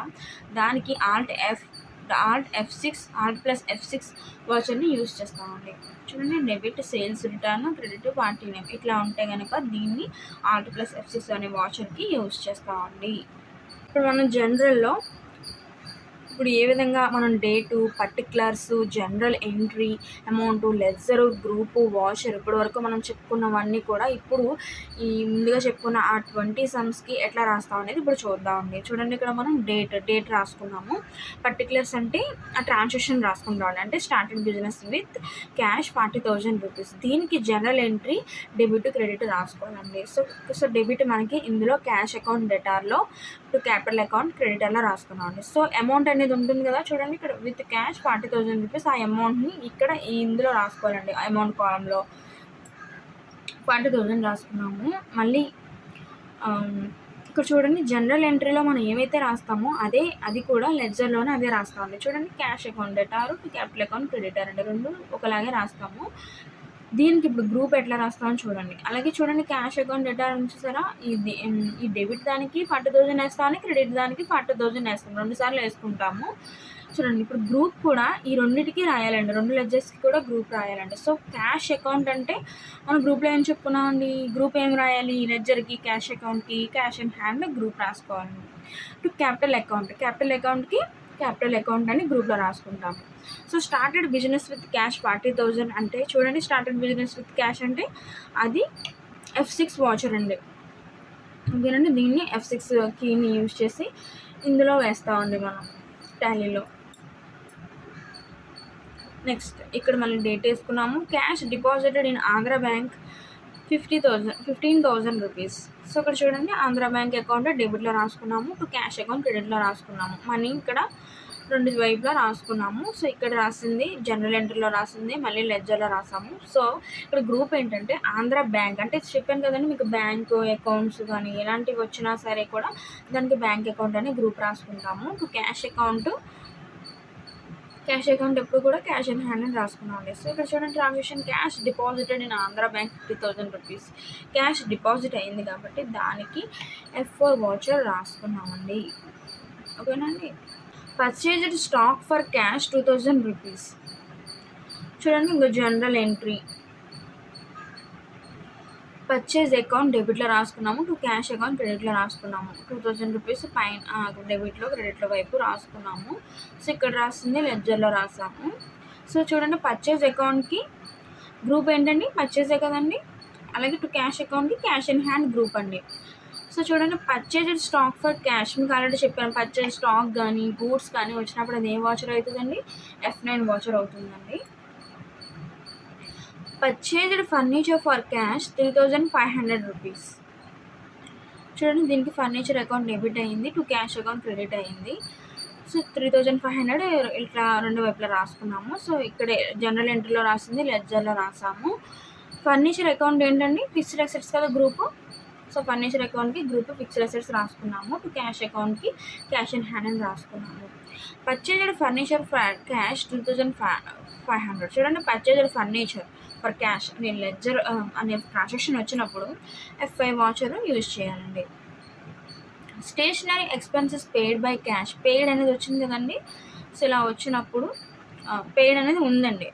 దానికి Alt+F6 వాచర్ని యూజ్ చేస్తామండి. చూడండి, debit sales return, credit party name ఇట్లా ఉంటే కనుక దీన్ని Alt+F6 అనే వాచర్కి యూజ్ చేస్తామండి. ఇప్పుడు మనం జనరల్లో ఇప్పుడు ఏ విధంగా మనం date, particulars, general entry, amount, ledger, group, washer ఇప్పటి వరకు మనం చెప్పుకున్నవన్నీ కూడా ఇప్పుడు ఈ ముందుగా చెప్పుకున్న ఆ 20 సమ్స్కి ఎట్లా రాస్తాం అనేది ఇప్పుడు చూద్దామండి. చూడండి, ఇక్కడ మనం డేట్ రాసుకున్నాము. పర్టికులర్స్ అంటే ఆ ట్రాన్సాక్షన్ రాసుకుంటామండి. అంటే started business with cash 40,000 rupees. దీనికి జనరల్ ఎంట్రీ డెబిట్, క్రెడిట్ రాసుకోవాలండి. సో డెబిట్ మనకి ఇందులో క్యాష్ అకౌంట్ డెటార్లో, టు క్యాపిటల్ అకౌంట్ క్రెడిటర్లో రాసుకున్నామండి. సో అమౌంట్ అనేది ఉంటుంది కదా, చూడండి ఇక్కడ విత్ క్యాష్ 40,000 రూపీస్. ఆ అమౌంట్ని ఇక్కడ ఇందులో రాసుకోవాలండి. అమౌంట్ కాలంలో 40,000 రాసుకున్నాము. మళ్ళీ ఇక్కడ చూడండి, జనరల్ ఎంట్రీలో మనం ఏమైతే రాస్తామో అది కూడా లెడ్జర్లోనే అదే రాస్తామండి. చూడండి, cash account debtor, capital account creditor అండి, రెండు ఒకలాగే రాస్తాము. దీనికి ఇప్పుడు గ్రూప్ ఎట్లా రాస్తామని చూడండి. అలాగే చూడండి, క్యాష్ అకౌంట్ డెటార్ చూసారా, ఈ డెబిట్ దానికి 40,000 వేస్తామని, క్రెడిట్ దానికి 40,000 వేస్తాం, 2 సార్లు వేసుకుంటాము. చూడండి, ఇప్పుడు గ్రూప్ కూడా ఈ రెండింటికి రాయాలండి, 2 లెడ్జర్స్కి కూడా గ్రూప్ రాయాలండి. సో క్యాష్ అకౌంట్ అంటే మనం గ్రూప్లో ఏం చెప్పుకున్నామండి, గ్రూప్ ఏం రాయాలి, లెడ్జర్కి, క్యాష్ అకౌంట్కి, క్యాష్ ఇన్ హ్యాండ్ గ్రూప్ రాసుకోవాలండి. టు క్యాపిటల్ అకౌంట్కి క్యాపిటల్ అకౌంట్ అని గ్రూప్లో రాసుకుంటాము. So started business with cash 40,000 అంటే చూడండి, స్టార్టెడ్ బిజినెస్ విత్ క్యాష్ అంటే అది F6 వాచర్ అండి. ఓకేనండి, దీన్ని F6 కీని యూజ్ చేసి ఇందులో వేస్తామండి మనం టాలీలో. నెక్స్ట్ ఇక్కడ మళ్ళీ డేట్ వేసుకున్నాము. Cash deposited in Andhra bank 15,000 rupees. So ఇక్కడ చూడండి, ఆంధ్ర బ్యాంక్ అకౌంట్ డెబిట్లో రాసుకున్నాము, టు క్యాష్ అకౌంట్ క్రెడిట్లో రాసుకున్నాము. మనీ ఇక్కడ రెండు వైపులా రాసుకున్నాము. సో ఇక్కడ రాసింది జనరల్ ఎంట్రీలో రాసింది, మళ్ళీ లెడ్జర్లో రాసాము. సో ఇక్కడ గ్రూప్ ఏంటంటే ఆంధ్ర బ్యాంక్ అంటే చెప్పాను కదండి మీకు, బ్యాంకు అకౌంట్స్ కానీ ఎలాంటివి వచ్చినా సరే కూడా దానికి బ్యాంక్ అకౌంట్ అని గ్రూప్ రాసుకుంటాము. టు క్యాష్ అకౌంట్ ఎప్పుడు కూడా క్యాష్ ఇన్ హ్యాండ్ అని రాసుకున్నామండి. సో ఇక్కడ చూడండి, transaction cash deposited in Andhra bank 50,000 rupees. Cash deposit అయింది కాబట్టి దానికి F4 వాచర్ రాసుకున్నామండి. ఓకేనండి. Purchased stock for cash 2,000 rupees. చూడండి, ఇంకా జనరల్ ఎంట్రీ పర్చేజ్ అకౌంట్ డెబిట్లో రాసుకున్నాము, టు క్యాష్ అకౌంట్ క్రెడిట్లో రాసుకున్నాము. 2,000 రూపీస్ పైన డెబిట్లో క్రెడిట్లో వైపు రాసుకున్నాము. సో ఇక్కడ రాసింది లెడ్జర్లో రాసాము. సో చూడండి, పర్చేజ్ అకౌంట్కి గ్రూప్ ఏంటండి, పర్చేజే కదండి. అలాగే టు క్యాష్ అకౌంట్కి క్యాష్ ఇన్ హ్యాండ్ గ్రూప్ అండి. సో చూడండి, పర్చేజ్డ్ స్టాక్ ఫర్ క్యాష్ మీకు ఆల్రెడీ చెప్పాను. పర్చేజ్ స్టాక్ కానీ గూడ్స్ కానీ వచ్చినప్పుడు అది ఏ వాచర్ అవుతుందండి, F9 వాచర్ అవుతుందండి. Purchased furniture for cash 3,500 rupees. చూడండి, దీనికి ఫర్నిచర్ అకౌంట్ డెబిట్ అయ్యింది, టు క్యాష్ అకౌంట్ క్రెడిట్ అయ్యింది. సో 3,500 ఇట్లా రెండు వైపులా రాసుకున్నాము. సో ఇక్కడే జనరల్ ఎంట్రీలో రాసింది, లెడ్జర్లో రాసాము. ఫర్నిచర్ అకౌంట్ ఏంటండి, ఫిక్స్డ్ అసెట్స్ కదా గ్రూపు. సో ఫర్నిచర్ అకౌంట్కి గ్రూప్ ఫిక్స్డ్ అసెట్స్ రాసుకున్నాము, టు క్యాష్ అకౌంట్కి క్యాష్ ఇన్ హ్యాండ్ అని రాసుకున్నాము. Purchased furniture for cash 2,500. చూడండి, పర్చేజ్డ్ ఫర్నిచర్ ఫర్ క్యాష్ అనే లెడ్జర్ అనే ట్రాన్సాక్షన్ వచ్చినప్పుడు F5 వాచర్ యూజ్ చేయాలండి. Stationery expenses paid by cash, paid అనేది వచ్చింది కదండి. సో ఇలా వచ్చినప్పుడు పెయిడ్ అనేది ఉందండి.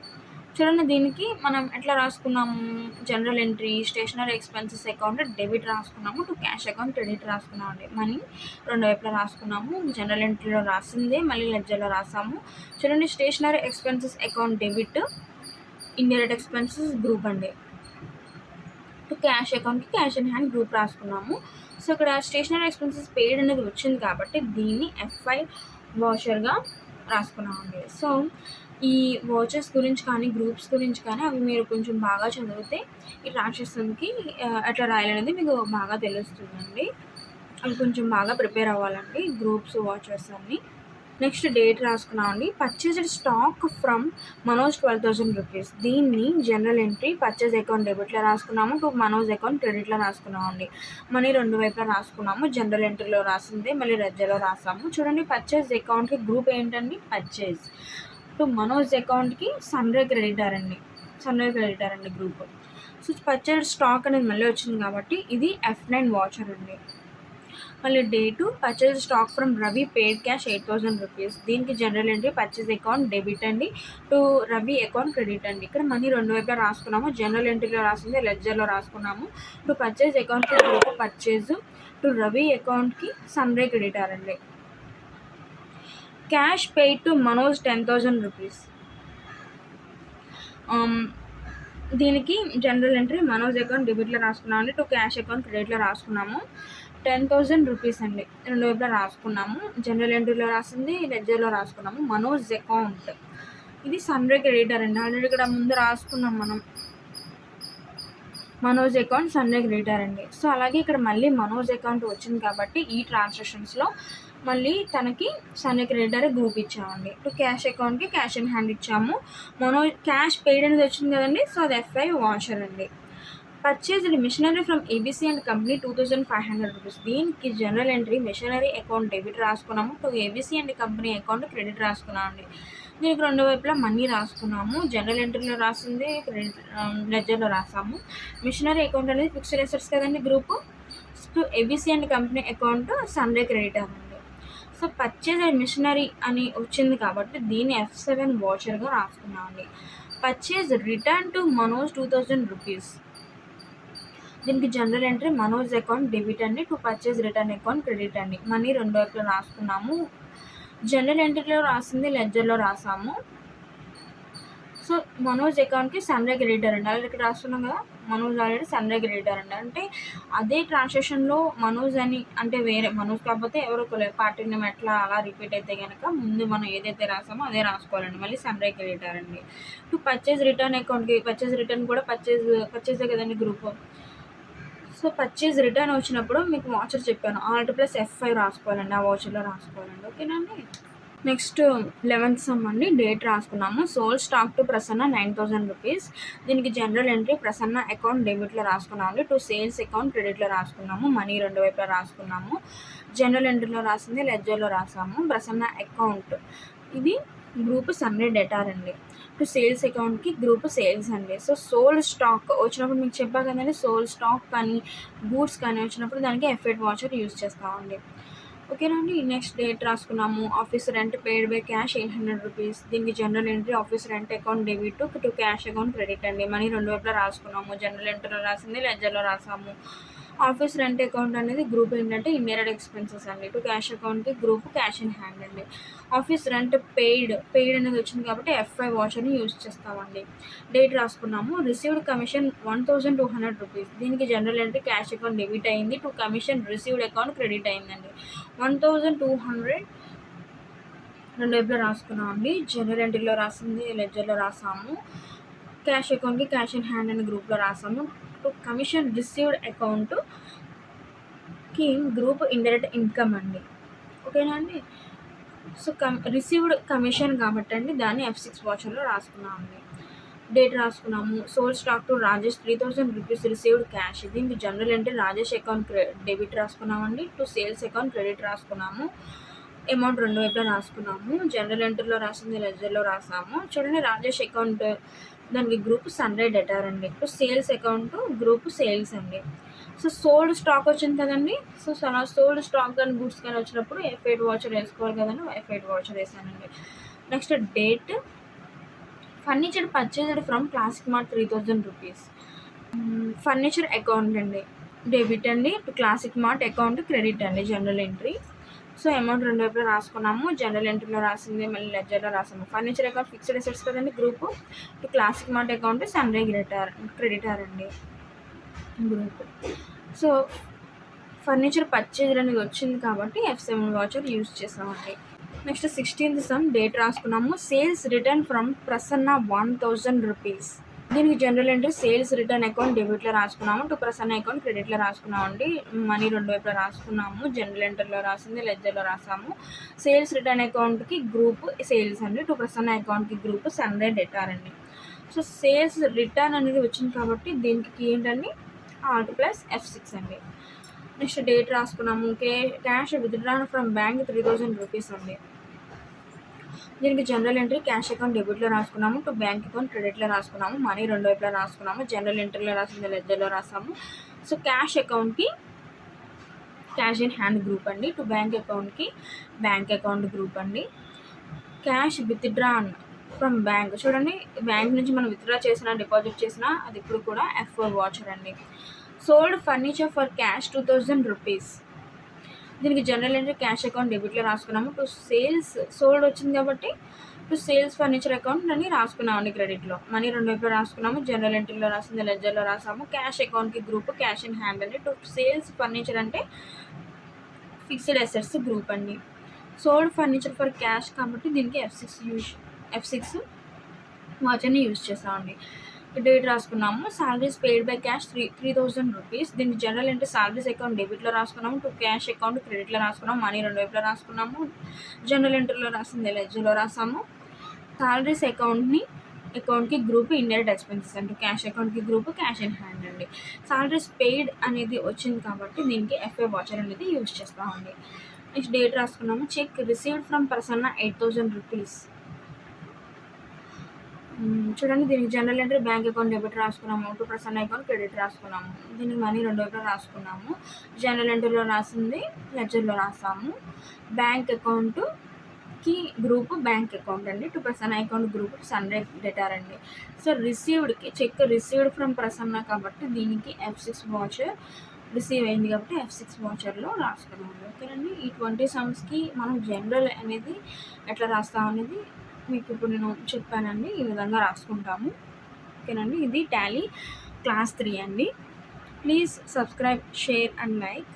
చూడండి, దీనికి మనం ఎట్లా రాసుకున్నాము, journal entry stationery expenses account debit రాసుకున్నాము, టు క్యాష్ అకౌంట్ క్రెడిట్ రాసుకున్నాము అండి. మనీ రెండు వైపులా రాసుకున్నాము. జనరల్ ఎంట్రీలో రాసిందే మళ్ళీ లెడ్జర్లో రాసాము. చూడండి, stationery expenses account debit, indirect expenses group అండి. టు క్యాష్ అకౌంట్కి క్యాష్ ఇన్ హ్యాండ్ గ్రూప్ రాసుకున్నాము. సో ఇక్కడ స్టేషనరీ ఎక్స్పెన్సెస్ పెయిడ్ అనేది వచ్చింది కాబట్టి దీన్ని F5 వాచర్గా రాసుకున్నామండి. సో ఈ వాచర్స్ గురించి కానీ గ్రూప్స్ గురించి కానీ అవి మీరు కొంచెం బాగా చదివితే ఈ ట్రాన్సాక్షన్కి ఎట్లా రాయాలనేది మీకు బాగా తెలుస్తుందండి. అవి కొంచెం బాగా ప్రిపేర్ అవ్వాలండి, గ్రూప్స్ వాచర్స్ అన్నీ. నెక్స్ట్ డేట్ రాసుకున్నామండి. Purchased stock from Manoj 12,000 rupees. దీన్ని జనరల్ ఎంట్రీ పర్చేజ్ అకౌంట్ డెబిట్లో రాసుకున్నాము, టు మనోజ్ అకౌంట్ క్రెడిట్లో రాసుకున్నామండి. మనీ రెండు వైపులా రాసుకున్నాము. జనరల్ ఎంట్రీలో రాసిందే మళ్ళీ లెడ్జర్లో రాసాము. చూడండి, పర్చేజ్ అకౌంట్కి గ్రూప్ ఏంటండి, పర్చేజ్. టు మనోజ్ అకౌంట్కి సన్రే క్రెడిటర్ అండి గ్రూప్. సో పర్చేజ్ స్టాక్ అనేది మళ్ళీ వచ్చింది కాబట్టి ఇది F9 వాచర్ అండి. మళ్ళీ date purchase stock from Ravi paid cash 8,000 rupees. దీనికి general entry purchase account debit అండి, టు రవి అకౌంట్ క్రెడిట్ అండి. ఇక్కడ మనీ రెండు వైపులా రాసుకున్నాము. జనరల్ ఎంట్రీలో రాసింది, లెడ్జర్లో రాసుకున్నాము. టు పర్చేజ్ అకౌంట్కి గ్రూప్ పర్చేజ్, టు రవి అకౌంట్కి సన్రే క్రెడిటర్ అండి. Cash paid to Manoj 10,000 rupees. దీనికి జనరల్ ఎంట్రీ మనోజ్ అకౌంట్ డెబిట్లో రాసుకున్నాము, టు క్యాష్ అకౌంట్ క్రెడిట్లో రాసుకున్నాము. 10,000 రూపీస్ అండి రెండు వైపులా రాసుకున్నాము. జనరల్ ఎంట్రీలో రాసింది, లెడ్జర్లో రాసుకున్నాము. మనోజ్ అకౌంట్ ఇది సన్రే క్రెడిటర్ అండి. ఆల్రెడీ ఇక్కడ ముందు రాసుకున్నాం మనం, మనోజ్ అకౌంట్ సన్రే క్రెడిటర్ అండి. సో అలాగే ఇక్కడ మళ్ళీ మనోజ్ అకౌంట్ వచ్చింది కాబట్టి ఈ ట్రాన్సాక్షన్స్లో మళ్ళీ తనకి సన్రే క్రెడిటర్ గ్రూప్ ఇచ్చామండి. టు క్యాష్ అకౌంట్కి క్యాష్ ఇన్ హ్యాండ్ ఇచ్చాము. క్యాష్ పెయిడ్ అనేది వచ్చింది కదండి. సో అది F5 వాచర్ అండి. Purchased machinery from ABC and company 2,500 rupees. దీనికి general entry machinery account debit రాసుకున్నాము, to ABC and company account credit రాసుకున్నాము అండి. దీనికి రెండు వైపులా మనీ రాసుకున్నాము. జనరల్ ఎంట్రీలో రాసింది, క్రెడిట్ లెడ్జర్లో రాసాము. మిషనరీ అకౌంట్ అనేది ఫిక్స్డ్ అసెట్స్ కదండి group. To ABC and company account sundry creditor అండి. సో పర్చేజ్ మిషనరీ అని వచ్చింది కాబట్టి దీన్ని F7 వాచర్గా రాసుకున్నామండి. Purchase return to Manoj 2,000 rupees. దీనికి general entry Manoj account debit అండి, to purchase return account credit అండి. మనీ రెండు వైపులా రాసుకున్నాము. జనరల్ ఎంట్రీలో రాసింది లెడ్జర్లో రాసాము. సో మనోజ్ అకౌంట్కి సన్ క్రెడిటర్ అండి. ఆల్రెడీ ఇక్కడ రాస్తున్నాం కదా, మనోజ్ ఆల్రెడీ సన్ క్రెడిటర్ అండి. అంటే అదే ట్రాన్సాక్షన్లో మనోజ్ అని అంటే వేరే మనోజ్ కాకపోతే ఎవరో పార్టీ నేమ్ ఎట్లా అలా రిపీట్ అయితే కనుక ముందు మనం ఏదైతే రాసామో అదే రాసుకోవాలండి. మళ్ళీ సన్ క్రెడిటర్ అండి. టు పర్చేజ్ రిటర్న్ అకౌంట్కి పర్చేజ్ రిటర్న్ కూడా పర్చేజే కదండి గ్రూప్. సో పర్చేజ్ రిటర్న్ వచ్చినప్పుడు మీకు వాచర్ చెప్పాను, Alt+F5 రాసుకోవాలండి, ఆ వాచర్లో రాసుకోవాలండి. ఓకేనా అండి. నెక్స్ట్ 11th సమ్ అండి. డేట్ రాసుకున్నాము. Sold stock to Prasanna 9,000 rupees. దీనికి జనరల్ ఎంట్రీ ప్రసన్న అకౌంట్ డెబిట్లో రాసుకున్నాము. టు సేల్స్ అకౌంట్ క్రెడిట్లో రాసుకున్నాము. మనీ రెండు వైపులా రాసుకున్నాము. జనరల్ ఎంట్రీలో రాసింది లెడ్జర్లో రాసాము. ప్రసన్న అకౌంట్ ఇది గ్రూప్ సన్రే డెటార్ అండి. టు సేల్స్ అకౌంట్కి గ్రూప్ సేల్స్ అండి. సో సోల్డ్ స్టాక్ వచ్చినప్పుడు మీకు చెప్పా కదండి, సోల్డ్ స్టాక్ కానీ గూడ్స్ కానీ వచ్చినప్పుడు దానికి F8 వాచర్ యూజ్ చేస్తామండి. ఓకేనా అండి. నెక్స్ట్ డేట్ రాసుకున్నాము. Office rent paid by cash 800 rupees. దీనికి general entry office rent account debit to cash account credit అండి. మనీ రెండు వైపులా రాసుకున్నాము. జనరల్ ఎంట్రీలో రాసింది లెడ్జర్లో రాసాము. ఆఫీస్ రెంట్ అకౌంట్ అనేది గ్రూప్ ఏంటంటే ఇండైరెక్ట్ ఎక్స్పెన్సెస్ అండి. టు క్యాష్ అకౌంట్కి గ్రూప్ క్యాష్ ఇన్ హ్యాండ్ అండి. ఆఫీస్ రెంట్ పెయిడ్ అనేది వచ్చింది కాబట్టి F5 వాచర్ని యూజ్ చేస్తామండి. డేట్ రాసుకున్నాము. Received commission 1,200 rupees. దీనికి general entry cash account debit అయింది. To commission received account credit అయిందండి. 1,200 రెండు వైపులో రాసుకున్నాం అండి. జనరల్ ఎంట్రీలో రాసింది లెడ్జర్లో రాసాము. క్యాష్ అకౌంట్కి క్యాష్ ఇన్ హ్యాండ్ అని గ్రూప్లో రాసాము. టు కమిషన్ రిసీవ్డ్ అకౌంట్కి గ్రూప్ ఇండైరెక్ట్ ఇన్కమ్ అండి. ఓకేనా అండి. సో రిసీవ్డ్ కమిషన్ కాబట్టి అండి దాన్ని F6 వాచర్లో రాసుకున్నాం అండి. డేట్ రాసుకున్నాము. Sold stock to Rajesh 3,000 rupees received cash. దీనికి general entry Rajesh account debit రాసుకున్నామండి. టు సేల్స్ అకౌంట్ క్రెడిట్ రాసుకున్నాము. అమౌంట్ రెండు వైపులా రాసుకున్నాము. జనరల్ ఎంట్రీలో రాసింది లెడ్జర్లో రాసాము. చూడండి, రాజేష్ అకౌంట్ దానికి గ్రూప్ సన్రే డెటార్ అండి. To sales account group sales అండి. సో సోల్డ్ స్టాక్ వచ్చింది కదండి. సో సోల్డ్ స్టాక్ కానీ గూడ్స్ కానీ వచ్చినప్పుడు F8 వాచర్ వేసుకోవాలి కదండి, F8 వాచర్ వేసానండి. Next date furniture purchased from classic mart 3,000 rupees. Furniture account అండి డెబిట్ అండి. To classic mart account credit అండి జనరల్ ఎంట్రీ. సో అమౌంట్ రెండు వైపులో రాసుకున్నాము. జనరల్ ఎంట్రీలో రాసింది మళ్ళీ లెడ్జర్లో రాసాము. ఫర్నిచర్ అకౌంట్ ఫిక్స్డ్ అసెట్స్ కదండి group. To classic mart account sundry creditor అండి గ్రూప్. సో ఫర్నిచర్ పర్చేజ్ అనేది వచ్చింది కాబట్టి F7 వాచర్ యూజ్ చేసామండి. నెక్స్ట్ 16th సమ్. డేట్ రాసుకున్నాము. Sales return from Prasanna 1,000 rupees. దీనికి general entry sales return account డెబిట్లో రాసుకున్నాము. టు ప్రసన్న అకౌంట్ క్రెడిట్లో రాసుకున్నాము అండి. మనీ రెండు వైపులో రాసుకున్నాము. జనరల్ ఎంట్రీలో రాసింది లెడ్జర్లో రాసాము. సేల్స్ రిటర్న్ అకౌంట్కి గ్రూప్ సేల్స్ అండి. టు ప్రసన్న అకౌంట్కి గ్రూప్ సన్రే డెటార్ అండి. సో సేల్స్ రిటర్న్ అనేది వచ్చింది కాబట్టి దీనికి ఏంటండి Alt+F6 అండి. నెక్స్ట్ డేట్ రాసుకున్నాము. Cash withdrawn from bank 3,000 rupees అండి. దీనికి జనరల్ ఎంట్రీ క్యాష్ అకౌంట్ డెబిట్లో రాసుకున్నాము. టు బ్యాంక్ అకౌంట్ క్రెడిట్లో రాసుకున్నాము. మనీ రెండు వైపులా రాసుకున్నాము. జనరల్ ఎంట్రీలో రాసింది లెడ్జర్లో రాసాము. సో క్యాష్ అకౌంట్కి క్యాష్ ఇన్ హ్యాండ్ గ్రూప్ అండి. టు బ్యాంక్ అకౌంట్కి బ్యాంక్ అకౌంట్ గ్రూప్ అండి. Cash withdrawn from bank. చూడండి, బ్యాంక్ నుంచి మనం విత్డ్రా చేసినా డిపాజిట్ చేసినా అది ఇప్పుడు కూడా F4 వాచర్ అండి. Sold furniture for cash 2,000 rupees. దీనికి జనరల్ ఎంట్రీ క్యాష్ అకౌంట్ డెబిట్లో రాసుకున్నాము. టు సేల్స్ సోల్డ్ వచ్చింది కాబట్టి టు సేల్స్ ఫర్నిచర్ అకౌంట్ అని రాసుకున్నామండి క్రెడిట్లో. మనీ రెండు వైపులో రాసుకున్నాము. జనరల్ ఎంట్రీలో రాసింది లెడ్జర్లో రాసాము. క్యాష్ అకౌంట్కి గ్రూప్ క్యాష్ ఇన్ హ్యాండ్ అండి. టు సేల్స్ ఫర్నిచర్ అంటే ఫిక్స్డ్ అసెట్స్ గ్రూప్ అండి. సోల్డ్ ఫర్నిచర్ ఫర్ క్యాష్ కాబట్టి దీనికి F6 వాచర్ని యూజ్ చేసామండి. డేట్ రాసుకున్నాము. Salaries paid by cash 3,000 rupees. దీనికి జనరల్ ఎంట్రీ సాలరీస్ అకౌంట్ డెబిట్లో రాసుకున్నాము. టు క్యాష్ అకౌంట్ క్రెడిట్లో రాసుకున్నాము. మనీ రెండు వైపులో రాసుకున్నాము. జనరల్ ఎంట్రీలో రాసింది లెడ్జర్లో రాసాము. సాలరీస్ అకౌంట్కి గ్రూప్ ఇండైరెక్ట్ ఎక్స్పెన్సెస్ అండి. క్యాష్ అకౌంట్కి గ్రూప్ క్యాష్ ఇన్ హ్యాండ్ అండి. సాలరీస్ పెయిడ్ అనేది వచ్చింది కాబట్టి దీనికి F5 వాచర్ అనేది యూజ్ చేస్తామండి. నెక్స్ట్ డేట్ రాసుకున్నాము. Cheque received from Prasanna 8,000 rupees. చూడండి, దీనికి general entry bank account debit రాసుకున్నాము. టు ప్రసన్న అకౌంట్ క్రెడిట్ రాసుకున్నాము. దీనికి మనీ రెండు వైపులో రాసుకున్నాము. జనరల్ ఎంట్రీలో రాసింది లెడ్జర్లో రాసాము. బ్యాంక్ అకౌంట్కి గ్రూప్ బ్యాంక్ అకౌంట్ అండి. To Prasanna account group sundry debtor అండి. సో రిసీవ్డ్కి చెక్ రిసీవ్డ్ ఫ్రమ్ ప్రసన్న కాబట్టి దీనికి F6 వాచర్ రిసీవ్ అయింది కాబట్టి F6 వౌచర్లో రాసుకున్నామండి. ఓకేనండి. ఈ 20 సమ్స్కి మనం జనరల్ అనేది ఎట్లా రాస్తాం అనేది మీకు ఇప్పుడు నేను చెప్పానండి. ఈ విధంగా రాసుకుంటాము. ఓకేనండి. ఇది టాలీ క్లాస్ 3 అండి. Please subscribe, share and like.